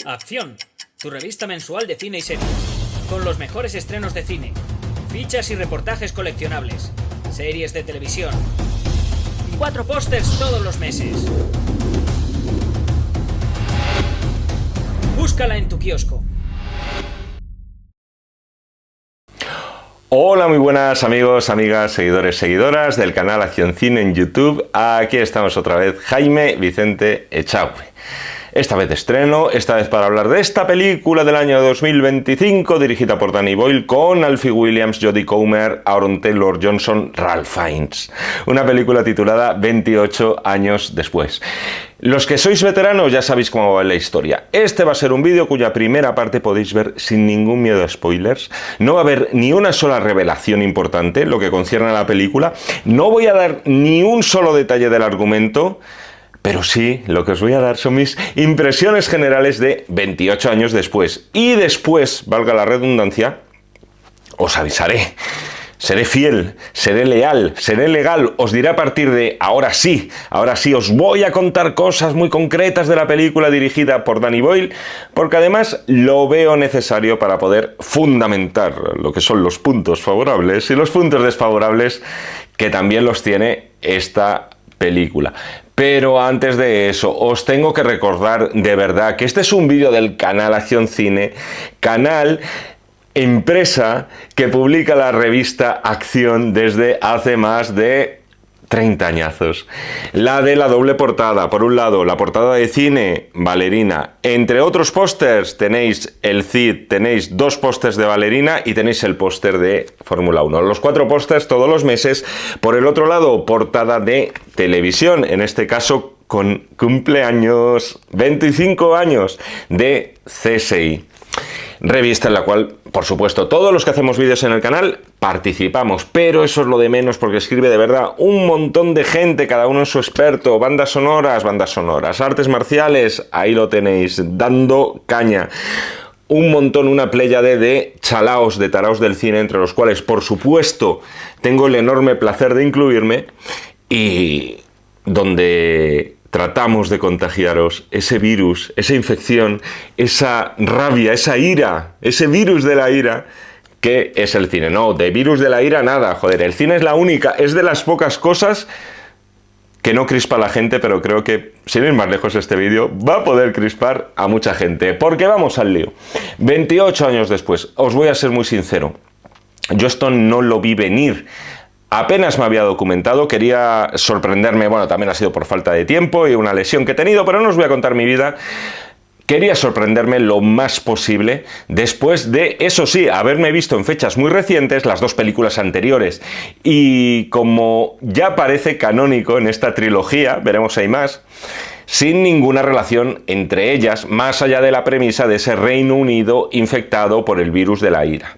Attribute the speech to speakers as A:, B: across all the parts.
A: Acción, tu revista mensual de cine y series, con los mejores estrenos de cine, fichas y reportajes coleccionables, series de televisión y 4 pósters todos los meses. Búscala en tu kiosco.
B: Hola, muy buenas amigos, amigas, seguidores, seguidoras del canal Acción Cine en YouTube. Aquí estamos otra vez, Jaime Vicente Echagüe. Esta vez de estreno, esta vez para hablar de esta película del año 2025, dirigida por Danny Boyle, con Alfie Williams, Jodie Comer, Aaron Taylor Johnson, Ralph Fiennes. Una película titulada 28 años después. Los que sois veteranos ya sabéis cómo va la historia. Este va a ser un vídeo cuya primera parte podéis ver sin ningún miedo a spoilers. No va a haber ni una sola revelación importante, lo que concierne a la película. No voy a dar ni un solo detalle del argumento. Pero sí, lo que os voy a dar son mis impresiones generales de 28 años después. Y después, valga la redundancia, os avisaré. Seré fiel, seré leal, seré legal. Os diré a partir de ahora sí, os voy a contar cosas muy concretas de la película dirigida por Danny Boyle, porque además lo veo necesario para poder fundamentar lo que son los puntos favorables y los puntos desfavorables, que también los tiene esta película. Pero antes de eso, os tengo que recordar de verdad que este es un vídeo del canal Acción Cine, canal, empresa que publica la revista Acción desde hace más de 30 añazos. La de la doble portada, por un lado la portada de cine, Ballerina, entre otros pósters tenéis el CID, tenéis 2 pósters de Ballerina y tenéis el póster de Fórmula 1. Los 4 pósters todos los meses. Por el otro lado, portada de televisión, en este caso con cumpleaños, 25 años de CSI. Revista en la cual, por supuesto, todos los que hacemos vídeos en el canal participamos, pero eso es lo de menos porque escribe de verdad un montón de gente, cada uno es su experto, bandas sonoras, artes marciales, ahí lo tenéis, dando caña. Un montón, una pléyade de chalaos, de taraos del cine, entre los cuales, por supuesto, tengo el enorme placer de incluirme y donde tratamos de contagiaros ese virus, esa infección, esa rabia, esa ira, ese virus de la ira que es el cine. No, de virus de la ira nada, joder, el cine es la única, es de las pocas cosas que no crispa a la gente, pero creo que, sin ir más lejos, este vídeo va a poder crispar a mucha gente, porque vamos al lío. 28 años después, os voy a ser muy sincero, yo esto no lo vi venir. Apenas me había documentado, quería sorprenderme, bueno, también ha sido por falta de tiempo y una lesión que he tenido, pero no os voy a contar mi vida. Quería sorprenderme lo más posible después de, eso sí, haberme visto en fechas muy recientes las 2 películas anteriores. Y como ya parece canónico en esta trilogía, veremos si hay más, sin ninguna relación entre ellas, más allá de la premisa de ese Reino Unido infectado por el virus de la ira.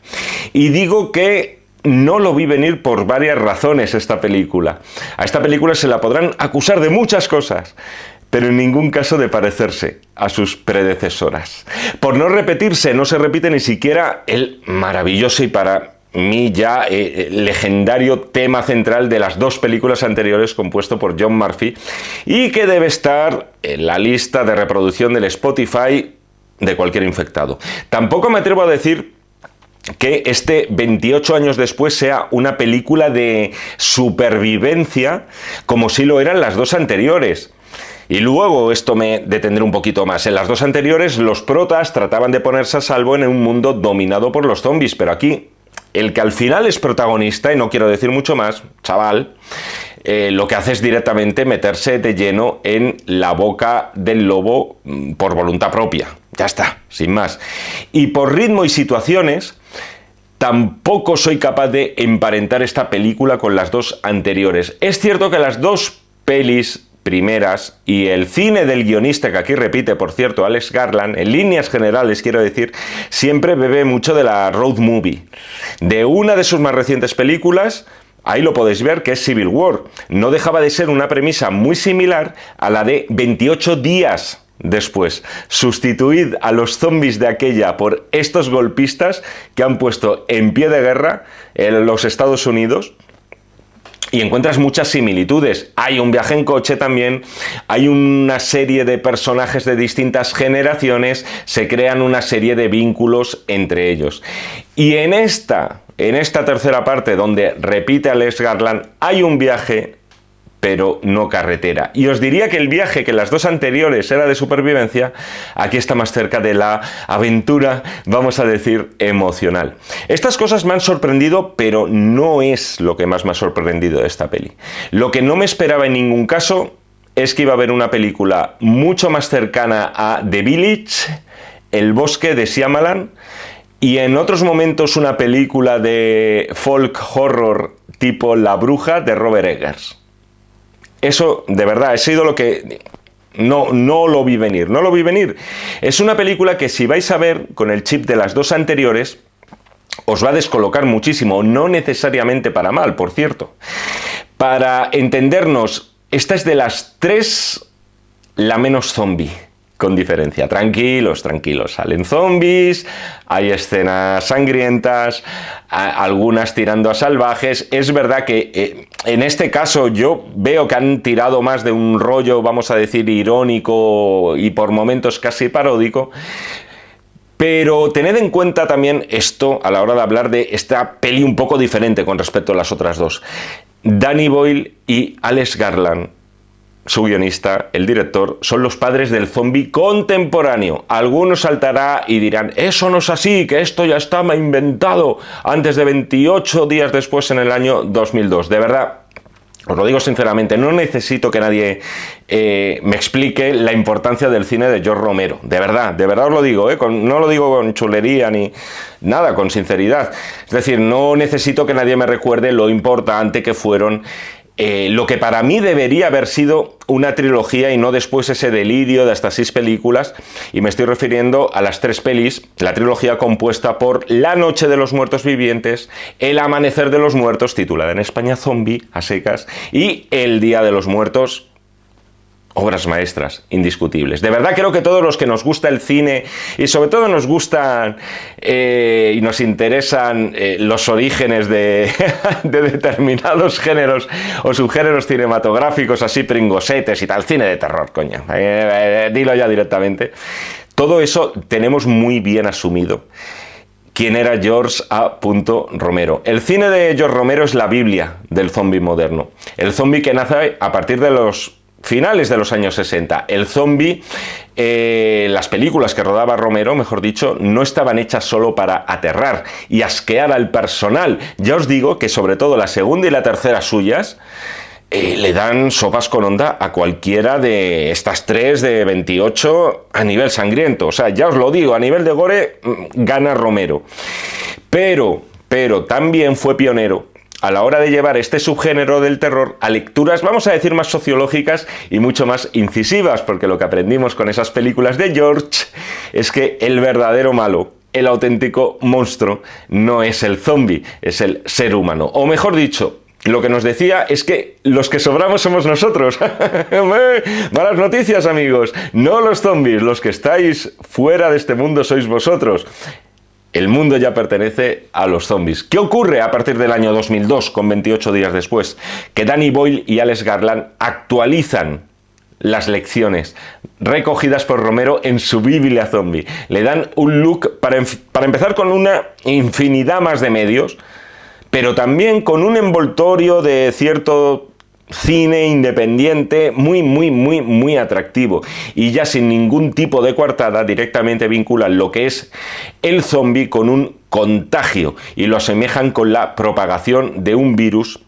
B: Y digo que no lo vi venir por varias razones esta película. A esta película se la podrán acusar de muchas cosas, pero en ningún caso de parecerse a sus predecesoras. Por no repetirse, no se repite ni siquiera el maravilloso y para mí ya legendario tema central de las 2 películas anteriores, compuesto por John Murphy, y que debe estar en la lista de reproducción del Spotify de cualquier infectado. Tampoco me atrevo a decir que este 28 años después sea una película de supervivencia como si lo eran las 2 anteriores. Y luego esto me detendré un poquito más. En las 2 anteriores los protas trataban de ponerse a salvo en un mundo dominado por los zombies, pero aquí el que al final es protagonista, y no quiero decir mucho más, chaval, lo que hace es directamente meterse de lleno en la boca del lobo por voluntad propia. Ya está, sin más. Y por ritmo y situaciones, tampoco soy capaz de emparentar esta película con las 2 anteriores. Es cierto que las 2 pelis primeras y el cine del guionista, que aquí repite, por cierto, Alex Garland, en líneas generales quiero decir, siempre bebe mucho de la road movie. De una de sus más recientes películas, ahí lo podéis ver, que es Civil War. No dejaba de ser una premisa muy similar a la de 28 días después. Sustituid a los zombies de aquella por estos golpistas que han puesto en pie de guerra en los Estados Unidos y encuentras muchas similitudes. Hay un viaje en coche también, hay una serie de personajes de distintas generaciones, se crean una serie de vínculos entre ellos. Y en esta tercera parte, donde repite Alex Garland, hay un viaje, pero no carretera. Y os diría que el viaje, que las dos anteriores era de supervivencia, aquí está más cerca de la aventura, vamos a decir, emocional. Estas cosas me han sorprendido, pero no es lo que más me ha sorprendido de esta peli. Lo que no me esperaba en ningún caso es que iba a haber una película mucho más cercana a The Village, El bosque de Shyamalan, y en otros momentos una película de folk horror tipo La bruja de Robert Eggers. Eso, de verdad, ha sido lo que no lo vi venir, no lo vi venir. Es una película que si vais a ver con el chip de las dos anteriores, os va a descolocar muchísimo, no necesariamente para mal, por cierto. Para entendernos, esta es de las tres la menos zombie, con diferencia. Tranquilos, tranquilos. Salen zombies, hay escenas sangrientas, algunas tirando a salvajes. Es verdad que en este caso yo veo que han tirado más de un rollo, vamos a decir, irónico y por momentos casi paródico. Pero tened en cuenta también esto a la hora de hablar de esta peli un poco diferente con respecto a las otras dos. Danny Boyle y Alex Garland, su guionista, el director, son los padres del zombie contemporáneo. Algunos saltará y dirán, eso no es así, que esto ya estaba inventado antes de 28 días después, en el año 2002. De verdad, os lo digo sinceramente, no necesito que nadie me explique la importancia del cine de George Romero. De verdad os lo digo, no lo digo con chulería ni nada, con sinceridad. Es decir, no necesito que nadie me recuerde lo importante que fueron lo que para mí debería haber sido una trilogía y no después ese delirio de hasta 6 películas, y me estoy refiriendo a las 3 pelis, la trilogía compuesta por La noche de los muertos vivientes, El amanecer de los muertos, titulada en España Zombie, a secas, y El día de los muertos. Obras maestras, indiscutibles. De verdad creo que todos los que nos gusta el cine y sobre todo nos gustan y nos interesan los orígenes de determinados géneros o subgéneros cinematográficos así pringosetes y tal, cine de terror, coño, dilo ya directamente. Todo eso tenemos muy bien asumido quién era George A. Romero. El cine de George Romero es la Biblia del zombie moderno. El zombie que nace a partir de los finales de los años 60. El zombie, las películas que rodaba Romero, mejor dicho, no estaban hechas solo para aterrar y asquear al personal. Ya os digo que sobre todo la segunda y la tercera suyas le dan sopas con onda a cualquiera de estas 3 de 28 a nivel sangriento. O sea, ya os lo digo, a nivel de gore gana Romero. Pero también fue pionero a la hora de llevar este subgénero del terror a lecturas, vamos a decir, más sociológicas y mucho más incisivas, porque lo que aprendimos con esas películas de George es que el verdadero malo, el auténtico monstruo, no es el zombie, es el ser humano. O mejor dicho, lo que nos decía es que los que sobramos somos nosotros. Malas noticias, amigos. No los zombies, los que estáis fuera de este mundo sois vosotros. El mundo ya pertenece a los zombies. ¿Qué ocurre a partir del año 2002, con 28 días después? Que Danny Boyle y Alex Garland actualizan las lecciones recogidas por Romero en su Biblia zombie. Le dan un look, para empezar, con una infinidad más de medios, pero también con un envoltorio de cierto cine independiente muy atractivo, y ya sin ningún tipo de coartada directamente vinculan lo que es el zombie con un contagio y lo asemejan con la propagación de un virus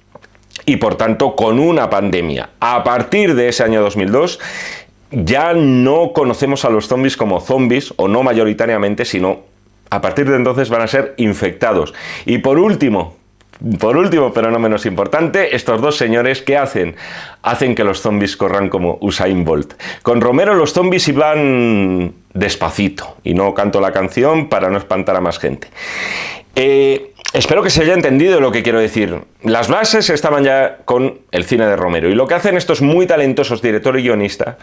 B: y por tanto con una pandemia. A partir de ese año 2002 ya no conocemos a los zombies como zombies, o no mayoritariamente, sino a partir de entonces van a ser infectados. Y por último, pero no menos importante, estos dos señores, ¿qué hacen? Hacen que los zombies corran como Usain Bolt. Con Romero los zombies iban despacito, y no canto la canción para no espantar a más gente. Espero que se haya entendido lo que quiero decir. Las bases estaban ya con el cine de Romero, y lo que hacen estos muy talentosos director y guionista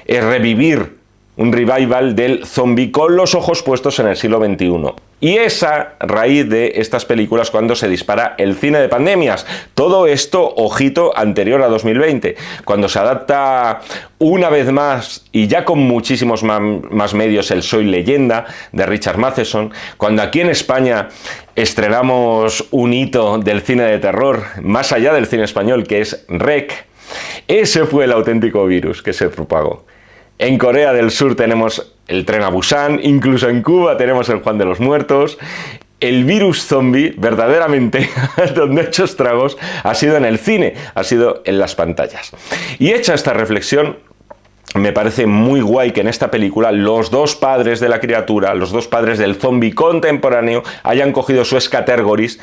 B: es revivir un revival del zombie con los ojos puestos en el siglo XXI. Y es a raíz de estas películas cuando se dispara el cine de pandemias. Todo esto, ojito, anterior a 2020, cuando se adapta una vez más y ya con muchísimos más medios el Soy Leyenda de Richard Matheson, cuando aquí en España estrenamos un hito del cine de terror, más allá del cine español, que es REC. Ese fue el auténtico virus que se propagó. En Corea del Sur tenemos el tren a Busan, incluso en Cuba tenemos el Juan de los Muertos. El virus zombie, verdaderamente, donde ha hecho estragos, ha sido en el cine, ha sido en las pantallas. Y hecha esta reflexión, me parece muy guay que en esta película los dos padres de la criatura, los dos padres del zombie contemporáneo, hayan cogido su escatergoris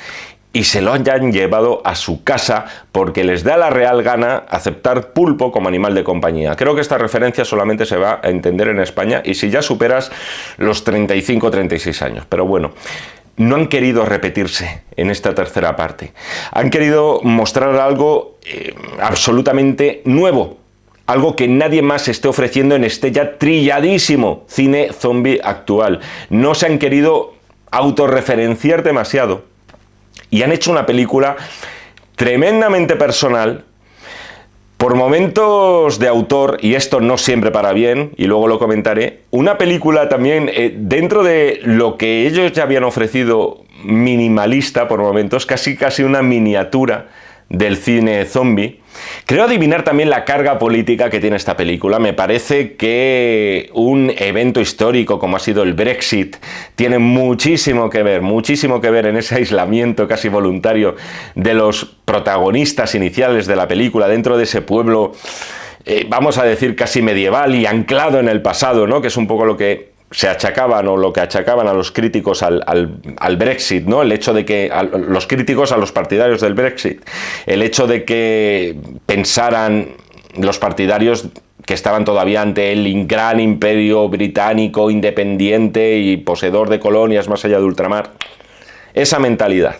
B: y se lo hayan llevado a su casa porque les da la real gana aceptar pulpo como animal de compañía. Creo que esta referencia solamente se va a entender en España y si ya superas los 35-36 años. Pero bueno, no han querido repetirse en esta tercera parte. Han querido mostrar algo absolutamente nuevo. Algo que nadie más esté ofreciendo en este ya trilladísimo cine zombie actual. No se han querido autorreferenciar demasiado. Y han hecho una película tremendamente personal, por momentos de autor, y esto no siempre para bien, y luego lo comentaré, una película también dentro de lo que ellos ya habían ofrecido minimalista por momentos, casi una miniatura del cine zombie. Creo adivinar también la carga política que tiene esta película. Me parece que un evento histórico como ha sido el Brexit tiene muchísimo que ver en ese aislamiento casi voluntario de los protagonistas iniciales de la película dentro de ese pueblo, vamos a decir casi medieval y anclado en el pasado, ¿no? Que es un poco lo que se achacaban o lo que achacaban a los críticos al Brexit, ¿no? El hecho de que los críticos a los partidarios del Brexit, el hecho de que pensaran los partidarios que estaban todavía ante el gran imperio británico independiente y poseedor de colonias más allá de ultramar, esa mentalidad.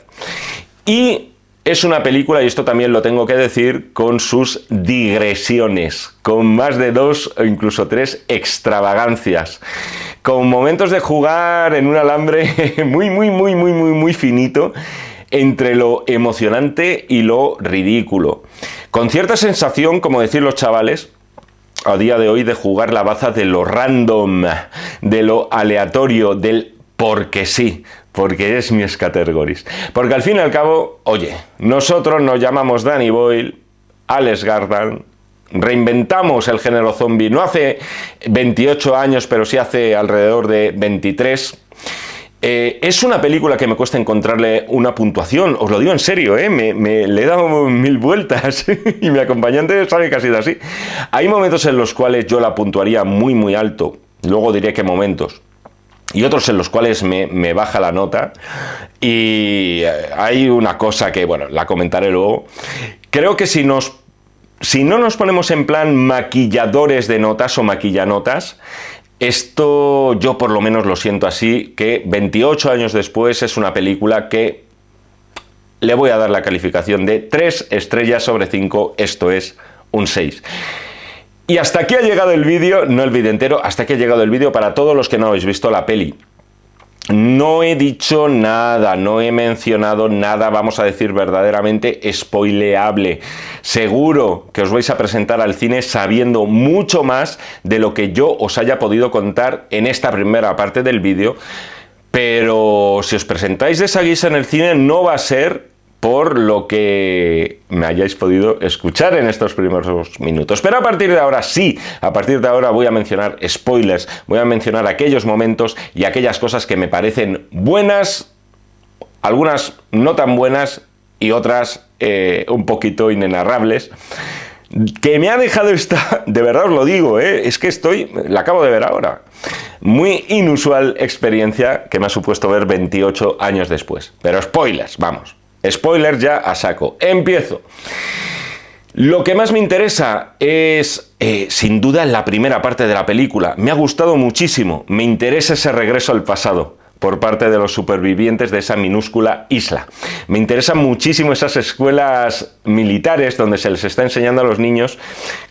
B: Y es una película, y esto también lo tengo que decir, con sus digresiones, con más de 2 o incluso 3 extravagancias, con momentos de jugar en un alambre muy finito entre lo emocionante y lo ridículo, con cierta sensación, como decir los chavales, a día de hoy, de jugar la baza de lo random, de lo aleatorio, del porque sí, porque es mi escatergoris. Porque al fin y al cabo, oye, nosotros nos llamamos Danny Boyle, Alex Garland, reinventamos el género zombie, no hace 28 años, pero sí hace alrededor de 23. Es una película que me cuesta encontrarle una puntuación, os lo digo en serio, le he dado 1000 vueltas y mi acompañante sabe que ha sido así. Hay momentos en los cuales yo la puntuaría muy alto, luego diré qué momentos, y otros en los cuales me baja la nota, y hay una cosa que, bueno, la comentaré luego. Creo que si no nos ponemos en plan maquilladores de notas o maquillanotas, esto yo por lo menos lo siento así, que 28 años después es una película que le voy a dar la calificación de 3 estrellas sobre 5, esto es un 6. Y hasta aquí ha llegado el vídeo, no el vídeo entero, hasta aquí ha llegado el vídeo para todos los que no habéis visto la peli. No he dicho nada, no he mencionado nada, vamos a decir, verdaderamente spoileable. Seguro que os vais a presentar al cine sabiendo mucho más de lo que yo os haya podido contar en esta primera parte del vídeo, pero si os presentáis de esa guisa en el cine no va a ser por lo que me hayáis podido escuchar en estos primeros minutos. Pero a partir de ahora sí, a partir de ahora voy a mencionar spoilers, voy a mencionar aquellos momentos y aquellas cosas que me parecen buenas, algunas no tan buenas y otras un poquito inenarrables, que me ha dejado esta, de verdad os lo digo, es que la acabo de ver ahora. Muy inusual experiencia que me ha supuesto ver 28 años después. Pero spoilers, vamos. Spoiler ya a saco. Empiezo. Lo que más me interesa es, sin duda, la primera parte de la película. Me ha gustado muchísimo. Me interesa ese regreso al pasado. por parte de los supervivientes de esa minúscula isla. Me interesan muchísimo esas escuelas militares donde se les está enseñando a los niños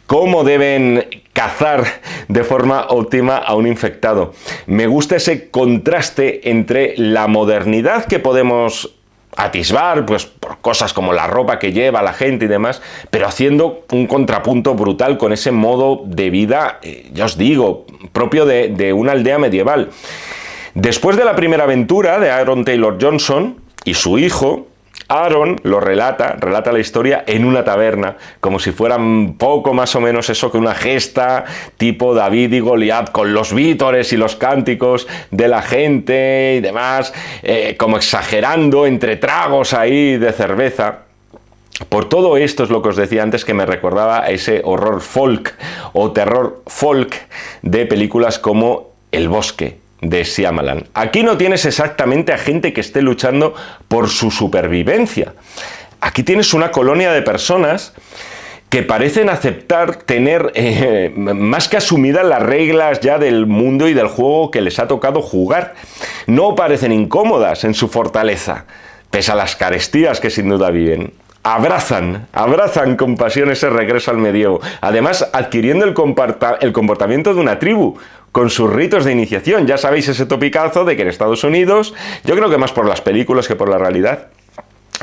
B: cómo deben cazar de forma óptima a un infectado. Me gusta ese contraste entre la modernidad que podemos atisbar, pues por cosas como la ropa que lleva la gente y demás, pero haciendo un contrapunto brutal con ese modo de vida, ya os digo, propio de una aldea medieval. Después de la primera aventura de Aaron Taylor Johnson y su hijo, Aaron lo relata la historia en una taberna, como si fuera un poco más o menos eso que una gesta tipo David y Goliat, con los vítores y los cánticos de la gente y demás, como exagerando entre tragos ahí de cerveza. Por todo esto es lo que os decía antes, que me recordaba a ese horror folk o terror folk de películas como El Bosque de Shyamalan. Aquí no tienes exactamente a gente que esté luchando por su supervivencia. Aquí tienes una colonia de personas que parecen aceptar tener más que asumidas las reglas ya del mundo y del juego que les ha tocado jugar. No parecen incómodas en su fortaleza, pese a las carestías que sin duda viven. Abrazan con pasión ese regreso al medievo, además adquiriendo el comportamiento de una tribu, con sus ritos de iniciación. Ya sabéis ese topicazo de que en Estados Unidos, yo creo que más por las películas que por la realidad,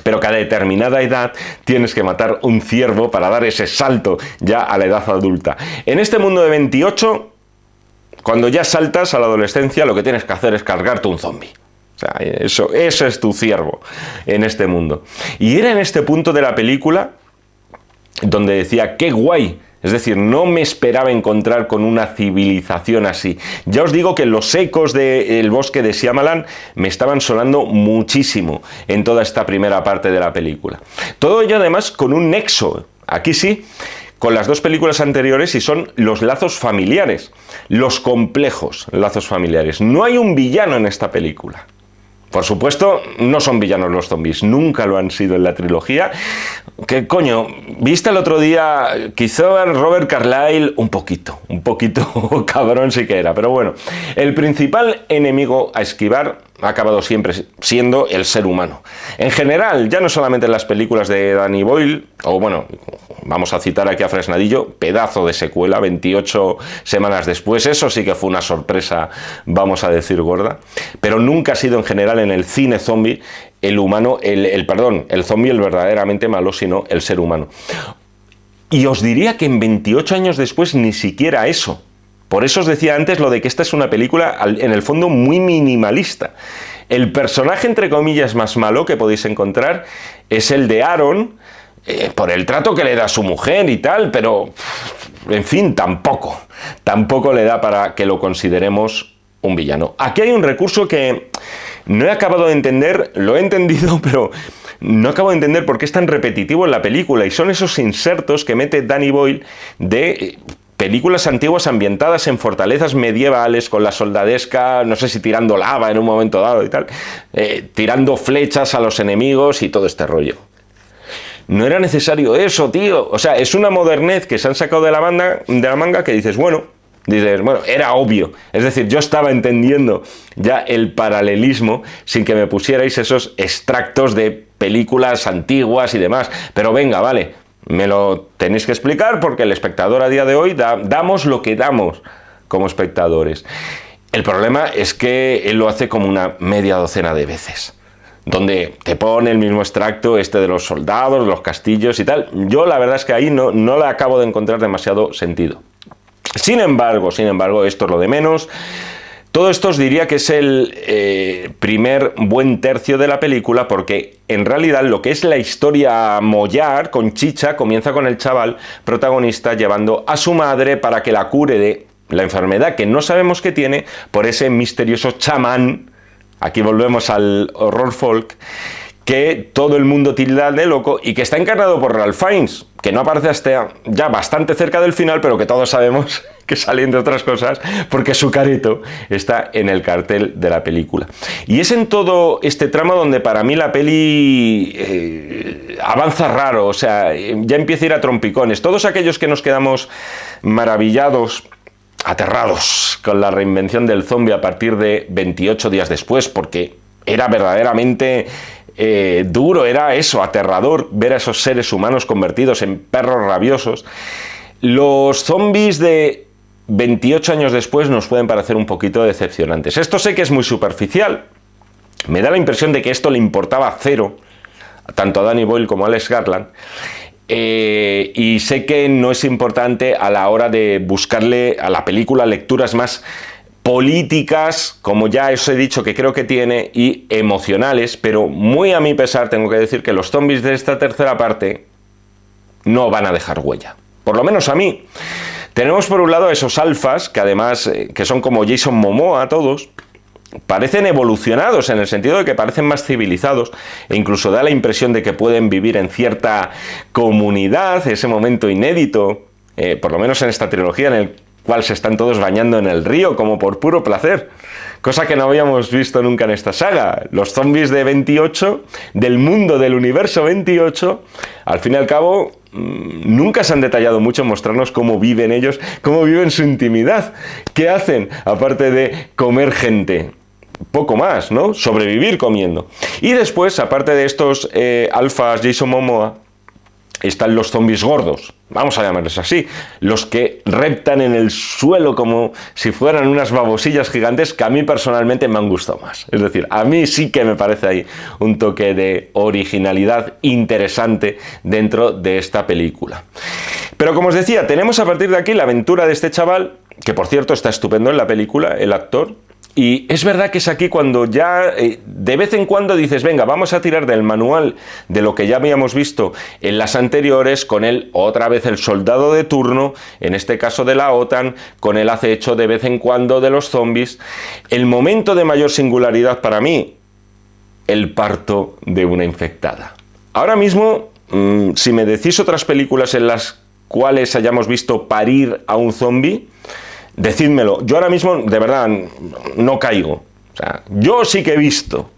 B: pero que a determinada edad tienes que matar un ciervo para dar ese salto ya a la edad adulta. En este mundo de 28, cuando ya saltas a la adolescencia, lo que tienes que hacer es cargarte un zombie. O sea, eso es tu ciervo en este mundo. Y era en este punto de la película donde decía, ¡qué guay! Es decir, no me esperaba encontrar con una civilización así. Ya os digo que los ecos del Bosque de Shyamalan me estaban sonando muchísimo en toda esta primera parte de la película. Todo ello además con un nexo, aquí sí, con las dos películas anteriores, y son los lazos familiares, los complejos lazos familiares. No hay un villano en esta película. Por supuesto, no son villanos los zombies, nunca lo han sido en la trilogía. ¿Qué coño? ¿Viste el otro día? Quizá Robert Carlyle un poquito cabrón sí que era, pero bueno. El principal enemigo a esquivar ha acabado siempre siendo el ser humano. En general, ya no solamente en las películas de Danny Boyle, o bueno, vamos a citar aquí a Fresnadillo, pedazo de secuela, 28 semanas después, eso sí que fue una sorpresa, vamos a decir, gorda, pero nunca ha sido en general en el cine zombie el humano, el zombie el verdaderamente malo, sino el ser humano. Y os diría que en 28 años después ni siquiera eso. Por eso os decía antes lo de que esta es una película, en el fondo, muy minimalista. El personaje, entre comillas, más malo que podéis encontrar es el de Aaron, por el trato que le da a su mujer y tal, pero, en fin, tampoco le da para que lo consideremos un villano. Aquí hay un recurso que no he acabado de entender, lo he entendido, pero no acabo de entender por qué es tan repetitivo en la película, y son esos insertos que mete Danny Boyle de películas antiguas ambientadas en fortalezas medievales, con la soldadesca, no sé si tirando lava en un momento dado y tal, tirando flechas a los enemigos y todo este rollo. No era necesario eso, tío. O sea, es una modernez que se han sacado de la manga que dices, bueno, era obvio. Es decir, yo estaba entendiendo ya el paralelismo sin que me pusierais esos extractos de películas antiguas y demás. Pero venga, vale, me lo tenéis que explicar porque el espectador a día de hoy damos lo que damos como espectadores. El problema es que él lo hace como una media docena de veces, donde te pone el mismo extracto de los soldados, los castillos y tal. Yo la verdad es que ahí no le acabo de encontrar demasiado sentido. Sin embargo, esto es lo de menos. Todo esto os diría que es el primer buen tercio de la película, porque en realidad lo que es la historia mollar, con chicha, comienza con el chaval protagonista llevando a su madre para que la cure de la enfermedad que no sabemos que tiene por ese misterioso chamán. Aquí volvemos al horror folk, que todo el mundo tilda de loco y que está encarnado por Ralph Fiennes, que no aparece hasta ya bastante cerca del final, pero que todos sabemos que sale, entre otras cosas, porque su careto está en el cartel de la película. Y es en todo este tramo donde para mí la peli avanza raro, o sea, ya empieza a ir a trompicones. Todos aquellos que nos quedamos maravillados aterrados con la reinvención del zombie a partir de 28 días después, porque era verdaderamente duro, era eso, aterrador, ver a esos seres humanos convertidos en perros rabiosos. Los zombies de 28 años después nos pueden parecer un poquito decepcionantes. Esto sé que es muy superficial, me da la impresión de que esto le importaba cero, tanto a Danny Boyle como a Alex Garland, y sé que no es importante a la hora de buscarle a la película lecturas más políticas, como ya os he dicho que creo que tiene, y emocionales, pero muy a mi pesar tengo que decir que los zombies de esta tercera parte no van a dejar huella, por lo menos a mí. Tenemos por un lado a esos alfas, que además, que son como Jason Momoa todos, parecen evolucionados en el sentido de que parecen más civilizados e incluso da la impresión de que pueden vivir en cierta comunidad, ese momento inédito, por lo menos en esta trilogía, en el cual se están todos bañando en el río como por puro placer, cosa que no habíamos visto nunca en esta saga. Los zombies de 28, del mundo del universo 28, al fin y al cabo nunca se han detallado mucho en mostrarnos cómo viven ellos, cómo viven su intimidad, qué hacen aparte de comer gente. Poco más, ¿no? Sobrevivir comiendo. Y después, aparte de estos alfas Jason Momoa, están los zombies gordos, vamos a llamarlos así, los que reptan en el suelo como si fueran unas babosillas gigantes, que a mí personalmente me han gustado más. Es decir, a mí sí que me parece ahí un toque de originalidad interesante dentro de esta película. Pero como os decía, tenemos a partir de aquí la aventura de este chaval, que por cierto está estupendo en la película, el actor. Y es verdad que es aquí cuando ya de vez en cuando dices, venga, vamos a tirar del manual de lo que ya habíamos visto en las anteriores, con él otra vez el soldado de turno, en este caso de la OTAN, con el acecho de vez en cuando de los zombies. El momento de mayor singularidad para mí, el parto de una infectada. Ahora mismo, si me decís otras películas en las cuales hayamos visto parir a un zombie, decídmelo. Yo ahora mismo, de verdad, no caigo. O sea, yo sí que he visto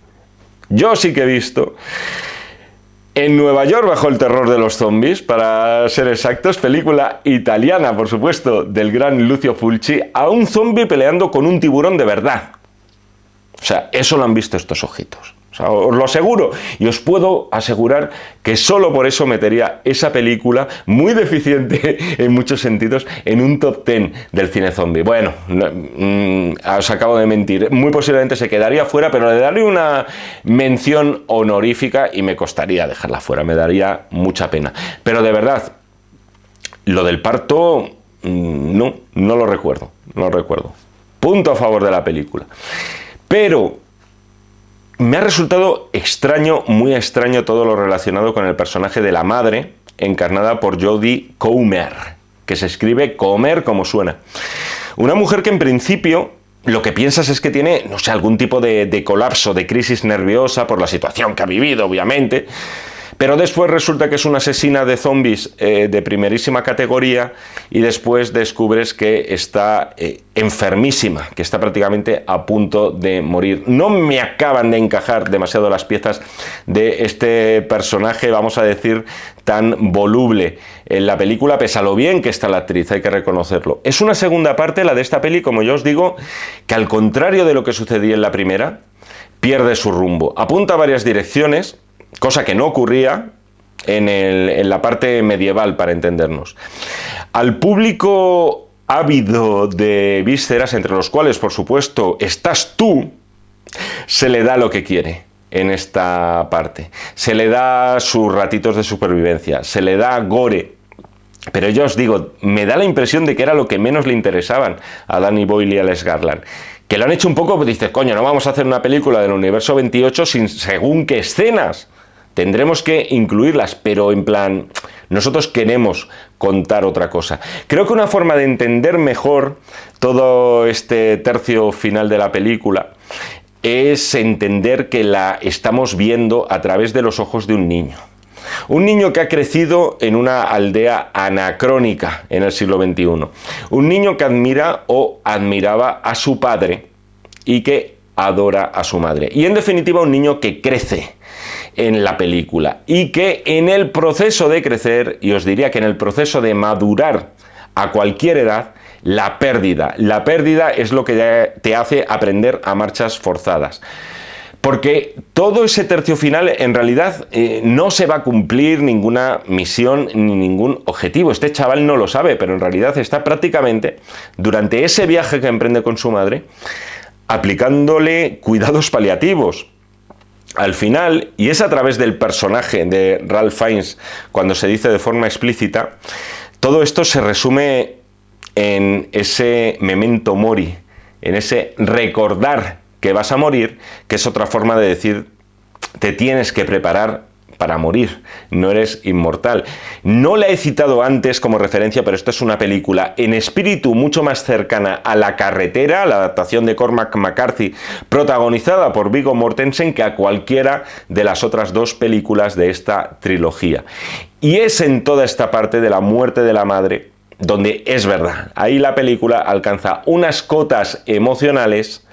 B: en Nueva York bajo el terror de los zombies, para ser exactos, película italiana, por supuesto, del gran Lucio Fulci, a un zombie peleando con un tiburón de verdad. O sea, eso lo han visto estos ojitos. O sea, os lo aseguro, y os puedo asegurar que solo por eso metería esa película, muy deficiente en muchos sentidos, en un top 10 del cine zombie. Bueno, os acabo de mentir, muy posiblemente se quedaría fuera, pero le daría una mención honorífica y me costaría dejarla fuera, me daría mucha pena. Pero de verdad, lo del parto, no lo recuerdo, Punto a favor de la película. Pero me ha resultado extraño, muy extraño, todo lo relacionado con el personaje de la madre, encarnada por Jodie Comer, que se escribe Comer como suena. Una mujer que en principio lo que piensas es que tiene, no sé, algún tipo de colapso, de crisis nerviosa por la situación que ha vivido, obviamente, pero después resulta que es una asesina de zombies de primerísima categoría, y después descubres que está enfermísima, que está prácticamente a punto de morir. No me acaban de encajar demasiado las piezas de este personaje, vamos a decir, tan voluble en la película, pese a lo bien que está la actriz, hay que reconocerlo. Es una segunda parte, la de esta peli, como yo os digo, que al contrario de lo que sucedía en la primera, pierde su rumbo. Apunta a varias direcciones, cosa que no ocurría en la parte medieval, para entendernos. Al público ávido de vísceras, entre los cuales, por supuesto, estás tú, se le da lo que quiere en esta parte. Se le da sus ratitos de supervivencia, se le da gore. Pero yo os digo, me da la impresión de que era lo que menos le interesaban a Danny Boyle y a Alex Garland. Que lo han hecho un poco, pues dices, coño, no vamos a hacer una película del universo 28 sin según qué escenas. Tendremos que incluirlas, pero en plan, nosotros queremos contar otra cosa. Creo que una forma de entender mejor todo este tercio final de la película es entender que la estamos viendo a través de los ojos de un niño. Un niño que ha crecido en una aldea anacrónica en el siglo XXI. Un niño que admira o admiraba a su padre y que adora a su madre. Y en definitiva, un niño que crece en la película y que en el proceso de crecer, y os diría que en el proceso de madurar a cualquier edad, la pérdida. La pérdida es lo que te hace aprender a marchas forzadas. Porque todo ese tercio final en realidad no se va a cumplir ninguna misión ni ningún objetivo. Este chaval no lo sabe, pero en realidad está prácticamente, durante ese viaje que emprende con su madre, aplicándole cuidados paliativos. Al final, y es a través del personaje de Ralph Fiennes, cuando se dice de forma explícita, todo esto se resume en ese memento mori, en ese recordar que vas a morir, que es otra forma de decir, te tienes que preparar para morir, no eres inmortal. No la he citado antes como referencia, pero esta es una película en espíritu mucho más cercana a La carretera, la adaptación de Cormac McCarthy, protagonizada por Viggo Mortensen, que a cualquiera de las otras dos películas de esta trilogía. Y es en toda esta parte de la muerte de la madre donde es verdad, ahí la película alcanza unas cotas emocionales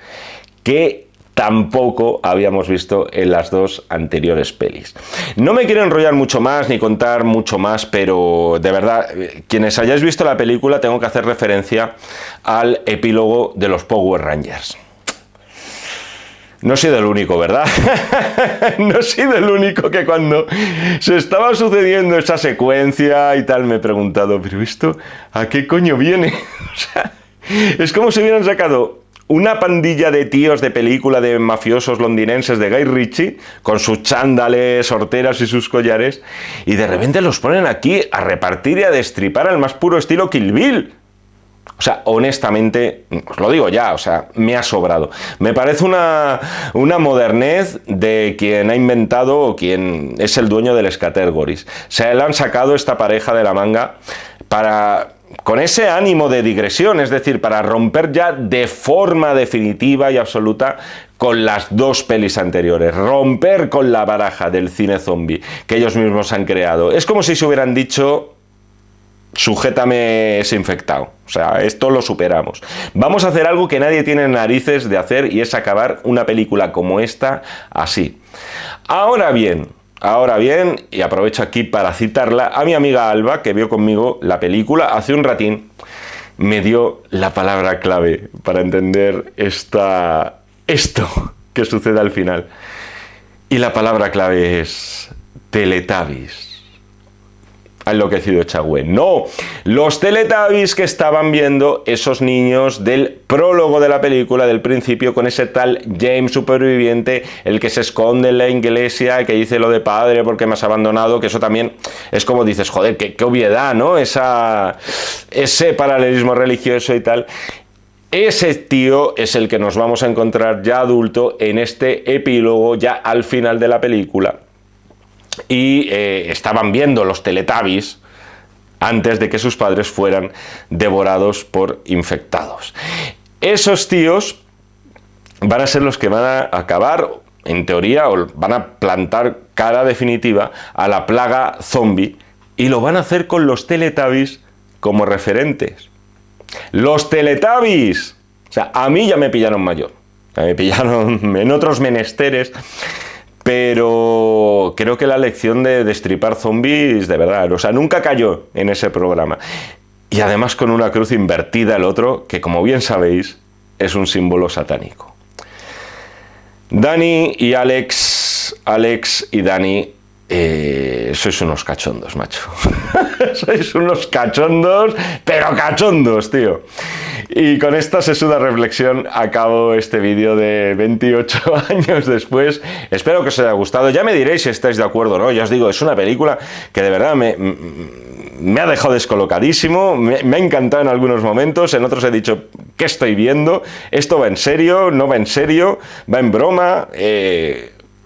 B: que tampoco habíamos visto en las dos anteriores pelis. No me quiero enrollar mucho más ni contar mucho más, pero de verdad, quienes hayáis visto la película, tengo que hacer referencia al epílogo de los Power Rangers. No he sido el único, ¿verdad? No he sido el único que cuando se estaba sucediendo esa secuencia y tal me he preguntado, ¿pero esto a qué coño viene? O sea, es como si hubieran sacado una pandilla de tíos de película de mafiosos londinenses de Guy Ritchie, con sus chándales, horteras y sus collares, y de repente los ponen aquí a repartir y a destripar al más puro estilo Kill Bill. O sea, honestamente, os lo digo ya, o sea, me ha sobrado. Me parece una modernez de quien ha inventado o quien es el dueño del Scattergories. Se le han sacado esta pareja de la manga con ese ánimo de digresión, es decir, para romper ya de forma definitiva y absoluta con las dos pelis anteriores, romper con la baraja del cine zombie que ellos mismos han creado. Es como si se hubieran dicho, sujétame ese infectado, o sea, esto lo superamos. Vamos a hacer algo que nadie tiene narices de hacer, y es acabar una película como esta así. Ahora bien, y aprovecho aquí para citarla, a mi amiga Alba, que vio conmigo la película hace un ratín, me dio la palabra clave para entender esto que sucede al final. Y la palabra clave es Teletubbies. Ha enloquecido Echagüe. No, los Teletubbies que estaban viendo esos niños del prólogo de la película, del principio, con ese tal James superviviente, el que se esconde en la iglesia, que dice lo de padre porque me has abandonado, que eso también es como dices, joder, qué obviedad, ¿no? Ese paralelismo religioso y tal. Ese tío es el que nos vamos a encontrar ya adulto en este epílogo, ya al final de la película. Y estaban viendo los Teletubbies antes de que sus padres fueran devorados por infectados. Esos tíos van a ser los que van a acabar, en teoría, o van a plantar cara definitiva a la plaga zombie, y lo van a hacer con los Teletubbies como referentes. ¡Los Teletubbies! O sea, a mí ya me pillaron mayor. Me pillaron en otros menesteres. Pero creo que la lección de destripar zombies, de verdad, o sea, nunca cayó en ese programa. Y además con una cruz invertida el otro, que como bien sabéis, es un símbolo satánico. Dani y Alex y Dani, sois unos cachondos, macho. Sois unos cachondos, pero cachondos, tío. Y con esta sesuda reflexión acabo este vídeo de 28 años después. Espero que os haya gustado. Ya me diréis si estáis de acuerdo o no. Ya os digo, es una película que de verdad me ha dejado descolocadísimo. Me ha encantado en algunos momentos. En otros he dicho, ¿qué estoy viendo? ¿Esto va en serio? ¿No va en serio? ¿Va en broma?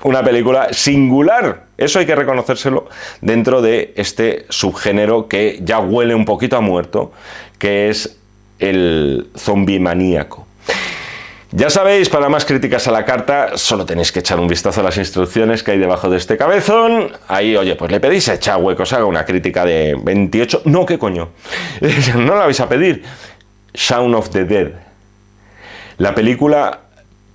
B: Una película singular, eso hay que reconocérselo, dentro de este subgénero que ya huele un poquito a muerto, que es el zombie maníaco. Ya sabéis, para más críticas a la carta, solo tenéis que echar un vistazo a las instrucciones que hay debajo de este cabezón. Ahí, oye, pues le pedís a Echagüe que os haga una crítica de 28... No, ¿qué coño? No la vais a pedir. Shaun of the Dead. La película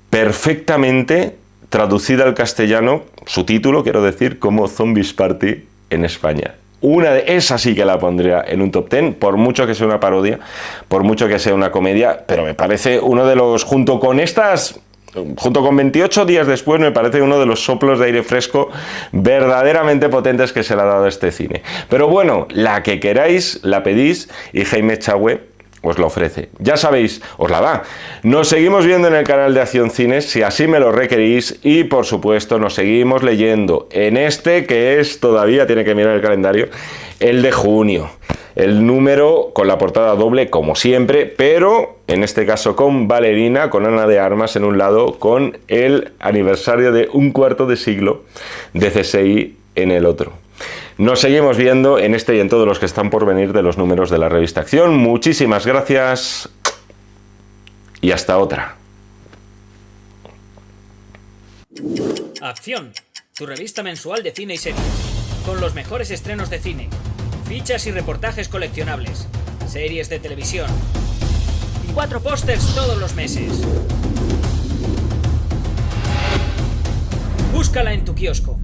B: perfectamente traducida al castellano, su título, quiero decir, como Zombies Party en España. Esa sí que la pondría en un top 10, por mucho que sea una parodia, por mucho que sea una comedia, pero me parece uno de los, junto con 28 días después, me parece uno de los soplos de aire fresco verdaderamente potentes que se le ha dado a este cine. Pero bueno, la que queráis, la pedís y Jaime Echagüe os la ofrece. Ya sabéis, os la da. Nos seguimos viendo en el canal de Acción Cines, si así me lo requerís, y por supuesto nos seguimos leyendo en este, que es todavía, tiene que mirar el calendario, el de junio. El número con la portada doble, como siempre, pero en este caso con Valerina, con Ana de Armas en un lado, con el aniversario de un cuarto de siglo de CSI en el otro. Nos seguimos viendo en este y en todos los que están por venir de los números de la revista Acción. Muchísimas gracias y hasta otra.
A: Acción, tu revista mensual de cine y series, con los mejores estrenos de cine, fichas y reportajes coleccionables, series de televisión y 4 pósters todos los meses. Búscala en tu kiosco.